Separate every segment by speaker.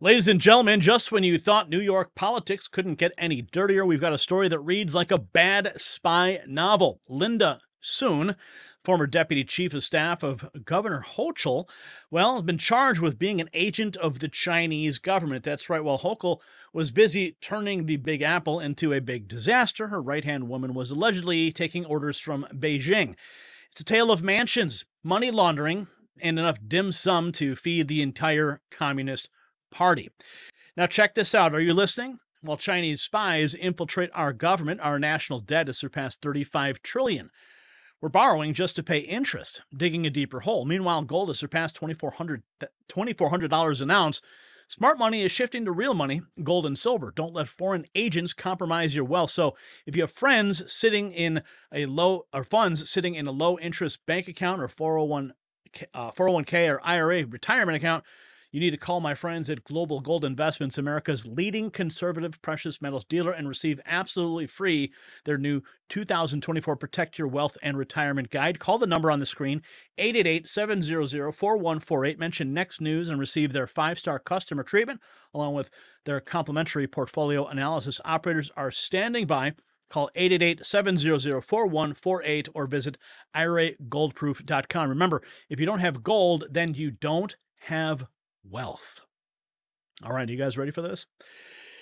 Speaker 1: Ladies and gentlemen, just when you thought New York politics couldn't get any dirtier, we've got a story that reads like a bad spy novel. Linda Soon, former deputy chief of staff of Governor Hochul, has been charged with being an agent of the Chinese government. That's right. While Hochul was busy turning the Big Apple into a big disaster, her right-hand woman was allegedly taking orders from Beijing. It's a tale of mansions, money laundering, and enough dim sum to feed the entire Communist Party. Now, check this out. Are you listening? While Chinese spies infiltrate our government, our national debt has surpassed $35 trillion. We're borrowing just to pay interest, digging a deeper hole. Meanwhile, gold has surpassed $2,400 an ounce. Smart money is shifting to real money, gold and silver. Don't let foreign agents compromise your wealth. So, if you have friends sitting in a funds sitting in a low interest bank account or 401k or IRA retirement account, you need to call my friends at Global Gold Investments, America's leading conservative precious metals dealer, and receive absolutely free their new 2024 Protect Your Wealth and Retirement Guide. Call the number on the screen, 888-700-4148. Mention Next News and receive their 5-star customer treatment, along with their complimentary portfolio analysis. Operators are standing by. Call 888-700-4148 or visit IRAGoldproof.com. Remember, if you don't have gold, then you don't have wealth. All right, you guys ready for this?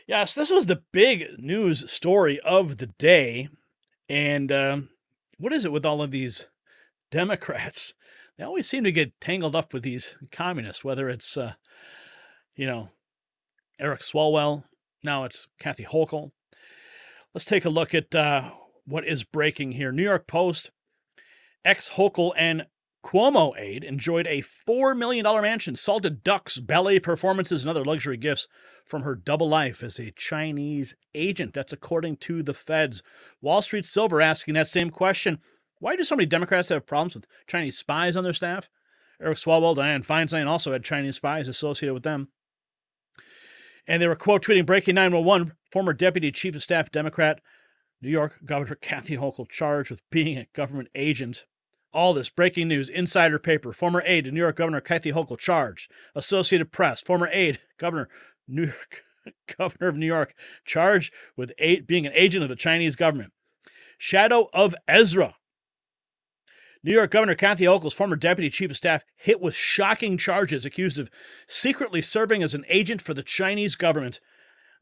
Speaker 1: Yes, this was the big news story of the day. And what is it with all of these Democrats? They always seem to get tangled up with these communists, whether it's, Eric Swalwell, now it's Kathy Hochul. Let's take a look at what is breaking here. New York Post, ex-Hochul and Cuomo aide enjoyed a $4 million mansion, salted ducks, ballet performances, and other luxury gifts from her double life as a Chinese agent. That's according to the feds. Wall Street Silver asking that same question. Why do so many Democrats have problems with Chinese spies on their staff? Eric Swalwell, Dianne Feinstein also had Chinese spies associated with them. And they were quote tweeting breaking 911, former deputy chief of staff Democrat, New York Governor Kathy Hochul charged with being a government agent. All this breaking news, insider paper, former aide to New York Governor Kathy Hochul charged. Associated Press, former aide, Governor of New York, charged with being an agent of the Chinese government. Shadow of Ezra. New York Governor Kathy Hochul's former deputy chief of staff hit with shocking charges, accused of secretly serving as an agent for the Chinese government.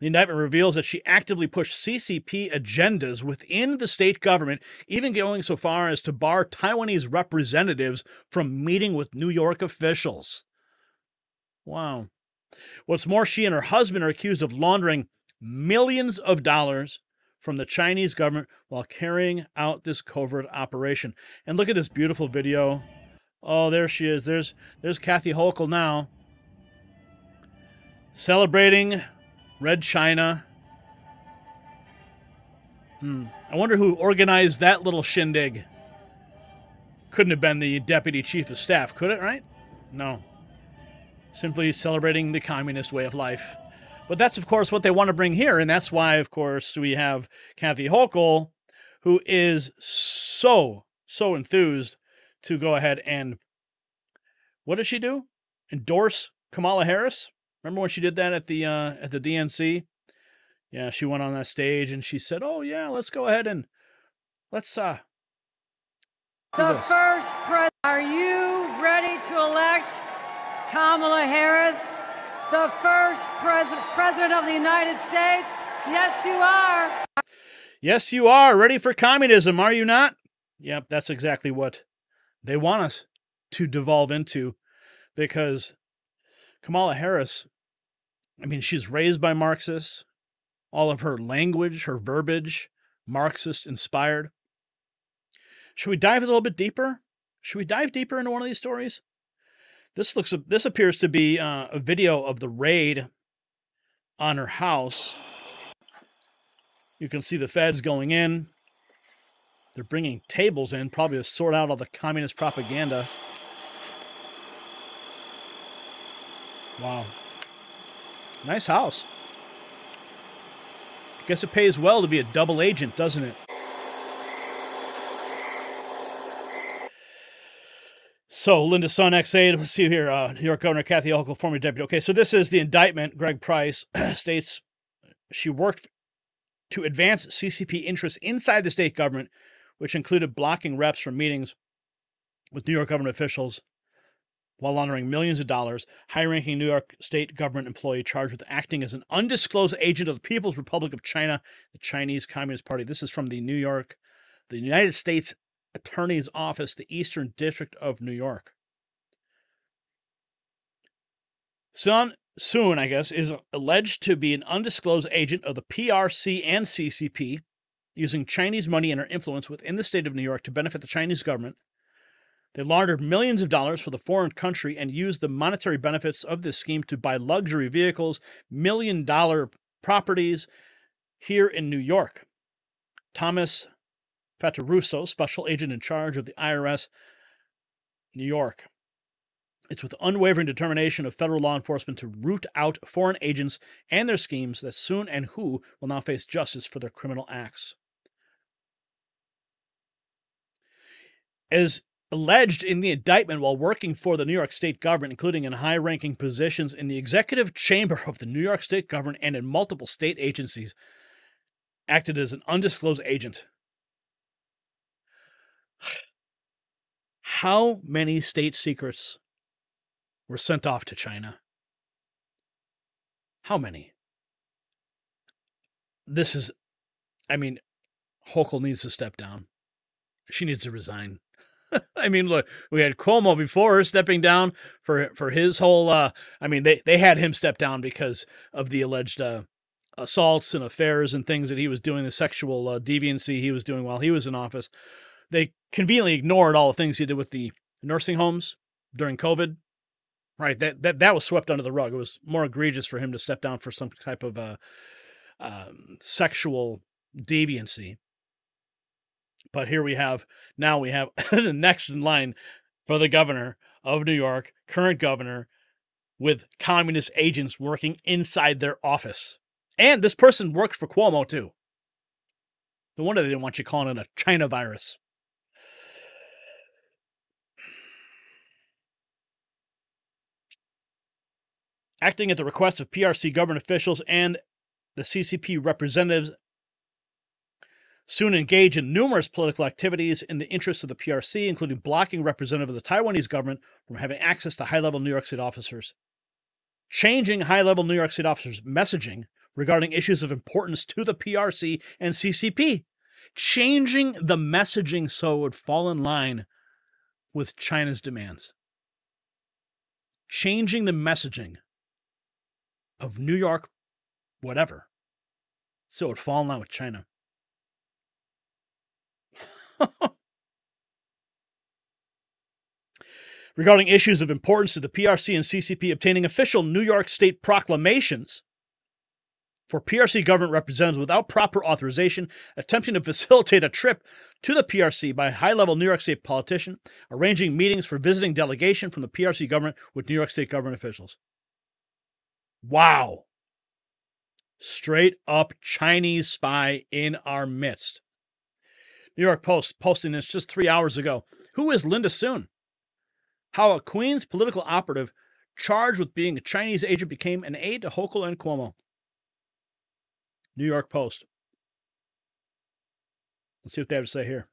Speaker 1: The indictment reveals that she actively pushed CCP agendas within the state government, even going so far as to bar Taiwanese representatives from meeting with New York officials. Wow. What's more, she and her husband are accused of laundering millions of dollars from the Chinese government while carrying out this covert operation. And look at this beautiful video. Oh, there she is. There's Kathy Hochul now, celebrating Red China. I wonder who organized that little shindig. Couldn't have been the deputy chief of staff, could it, right? No. Simply celebrating the communist way of life. But that's, of course, what they want to bring here, and that's why, of course, we have Kathy Hochul, who is so enthused to go ahead and, what does she do? Endorse Kamala Harris? Remember when she did that at the DNC? Yeah, she went on that stage and she said, "Oh yeah, let's go ahead and let's
Speaker 2: the first president. Are you ready to elect Kamala Harris, the first president of the United States? Yes, you are.
Speaker 1: Yes, you are. Ready for communism, are you not? Yep, that's exactly what they want us to devolve into, because Kamala Harris, I mean, she's raised by Marxists. All of her language, her verbiage, Marxist-inspired. Should we dive a little bit deeper? Should we dive deeper into one of these stories? This appears to be a video of the raid on her house. You can see the feds going in. They're bringing tables in, probably to sort out all the communist propaganda. Wow. Nice house. Guess it pays well to be a double agent, doesn't it? So Linda Sun XA, let's see here, York Governor Kathy Hochul, former deputy. Okay, so this is the indictment. Greg Price states she worked to advance CCP interests inside the state government, which included blocking reps from meetings with New York government officials while laundering millions of dollars. High-ranking New York state government employee charged with acting as an undisclosed agent of the People's Republic of China, the Chinese Communist Party. This is from the United States Attorney's Office, the Eastern District of New York. Sun Soon, I guess, is alleged to be an undisclosed agent of the PRC and CCP, using Chinese money and her influence within the state of New York to benefit the Chinese government. They laundered millions of dollars for the foreign country and used the monetary benefits of this scheme to buy luxury vehicles, million-dollar properties here in New York. Thomas Fataruso, special agent in charge of the IRS, New York. It's with unwavering determination of federal law enforcement to root out foreign agents and their schemes that Sun and Hu will now face justice for their criminal acts. As alleged in the indictment, while working for the New York state government, including in high-ranking positions in the executive chamber of the New York state government and in multiple state agencies, acted as an undisclosed agent. How many state secrets were sent off to China? How many? Hochul needs to step down. She needs to resign. Look, we had Cuomo before her stepping down for his whole, they had him step down because of the alleged assaults and affairs and things that he was doing, the sexual deviancy he was doing while he was in office. They conveniently ignored all the things he did with the nursing homes during COVID. Right, that was swept under the rug. It was more egregious for him to step down for some type of sexual deviancy. But here we have the next in line for the governor of New York, current governor, with communist agents working inside their office. And this person worked for Cuomo, too. No wonder they didn't want you calling it a China virus. Acting at the request of PRC government officials and the CCP representatives, Soon engaged in numerous political activities in the interests of the PRC, including blocking representatives of the Taiwanese government from having access to high-level New York State officers, changing high-level New York State officers' messaging regarding issues of importance to the PRC and CCP, changing the messaging so it would fall in line with China's demands, changing the messaging of New York, whatever, so it would fall in line with China. Regarding issues of importance to the PRC and CCP, obtaining official New York State proclamations for PRC government representatives without proper authorization, attempting to facilitate a trip to the PRC by a high-level New York State politician, arranging meetings for visiting delegation from the PRC government with New York State government officials. Wow. Straight up Chinese spy in our midst. New York Post posting this just 3 hours ago. Who is Linda Sun? How a Queens political operative charged with being a Chinese agent became an aide to Hochul and Cuomo. New York Post. Let's see what they have to say here.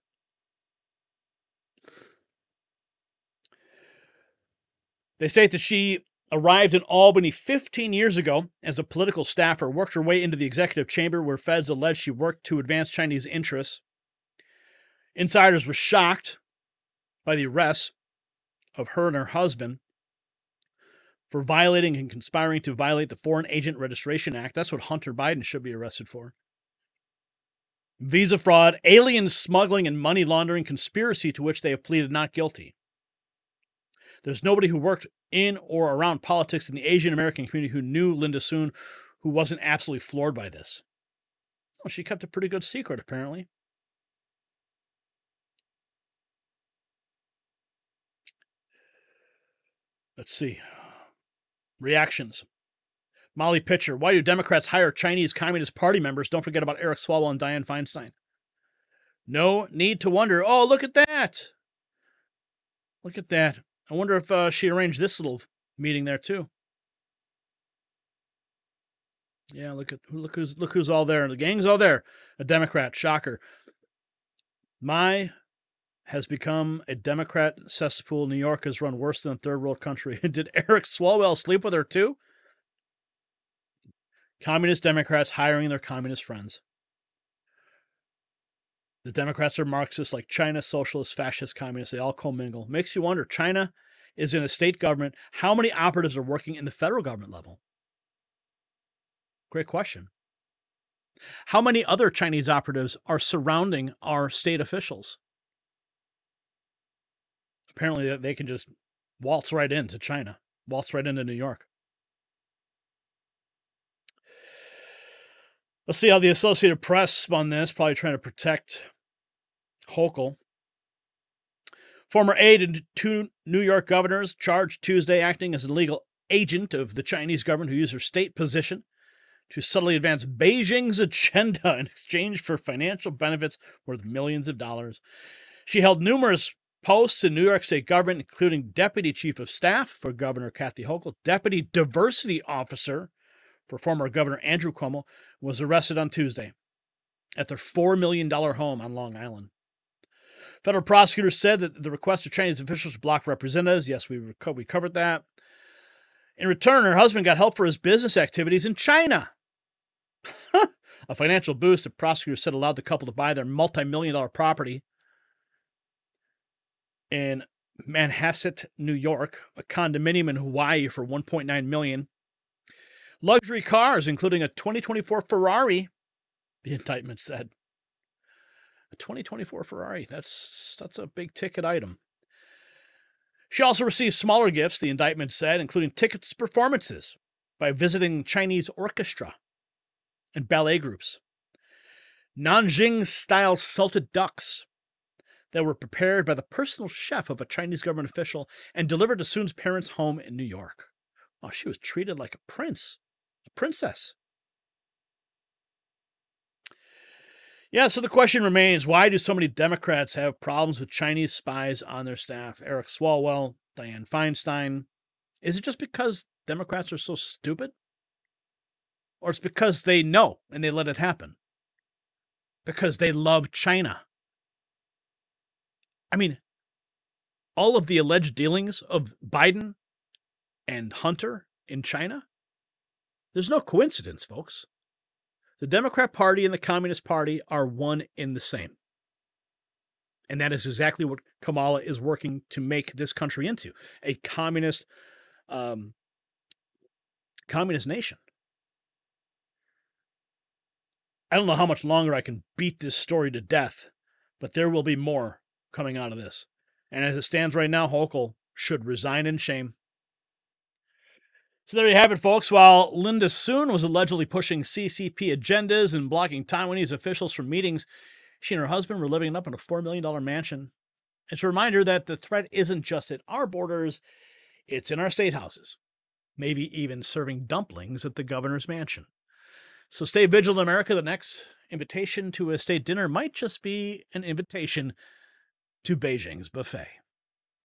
Speaker 1: They state that she arrived in Albany 15 years ago as a political staffer, worked her way into the executive chamber where feds alleged she worked to advance Chinese interests. Insiders were shocked by the arrests of her and her husband for violating and conspiring to violate the Foreign Agent Registration Act. That's what Hunter Biden should be arrested for. Visa fraud, alien smuggling, and money laundering conspiracy to which they have pleaded not guilty. There's nobody who worked in or around politics in the Asian American community who knew Linda Sun who wasn't absolutely floored by this. Well, she kept a pretty good secret, apparently. Let's see. Reactions. Molly Pitcher. Why do Democrats hire Chinese Communist Party members? Don't forget about Eric Swalwell and Dianne Feinstein. No need to wonder. Oh, look at that. Look at that. I wonder if she arranged this little meeting there too. Yeah, look who's all there. The gang's all there. A Democrat, shocker. My has become a Democrat cesspool. New York has run worse than a third world country. Did Eric Swalwell sleep with her too? Communist Democrats hiring their communist friends. The Democrats are Marxists like China, socialists, fascists, communists. They all commingle. Makes you wonder. China is in a state government. How many operatives are working in the federal government level? Great question. How many other Chinese operatives are surrounding our state officials? Apparently, they can just waltz right into China, waltz right into New York. Let's see how the Associated Press spun this, probably trying to protect Hochul. Former aide to two New York governors charged Tuesday acting as an illegal agent of the Chinese government who used her state position to subtly advance Beijing's agenda in exchange for financial benefits worth millions of dollars. She held numerous posts in New York State government, including Deputy Chief of Staff for Governor Kathy Hochul, Deputy Diversity Officer for former Governor Andrew Cuomo, was arrested on Tuesday at their $4 million home on Long Island. Federal prosecutors said that the request of Chinese officials to block representatives, yes, we covered that. In return, her husband got help for his business activities in China. A financial boost that prosecutors said allowed the couple to buy their multi-million-dollar property in Manhasset, New York, a condominium in Hawaii for $1.9 million. Luxury cars, including a 2024 Ferrari, the indictment said. A 2024 Ferrari, that's a big ticket item. She also received smaller gifts, the indictment said, including tickets to performances by visiting Chinese orchestra and ballet groups. Nanjing-style salted ducks that were prepared by the personal chef of a Chinese government official and delivered to Soon's parents' home in New York. Oh, she was treated like a prince, a princess. Yeah, so the question remains, why do so many Democrats have problems with Chinese spies on their staff? Eric Swalwell, Dianne Feinstein. Is it just because Democrats are so stupid? Or it's because they know and they let it happen? Because they love China? I mean, all of the alleged dealings of Biden and Hunter in China, there's no coincidence, folks. The Democrat Party and the Communist Party are one in the same. And that is exactly what Kamala is working to make this country into, a communist nation. I don't know how much longer I can beat this story to death, but there will be more coming out of this. And as it stands right now, Hochul should resign in shame. So there you have it, folks. While Linda Soon was allegedly pushing CCP agendas and blocking Taiwanese officials from meetings, she and her husband were living up in a $4 million mansion. It's a reminder that the threat isn't just at our borders, it's in our state houses, maybe even serving dumplings at the governor's mansion. So stay vigilant, America. The next invitation to a state dinner might just be an invitation to Beijing's buffet.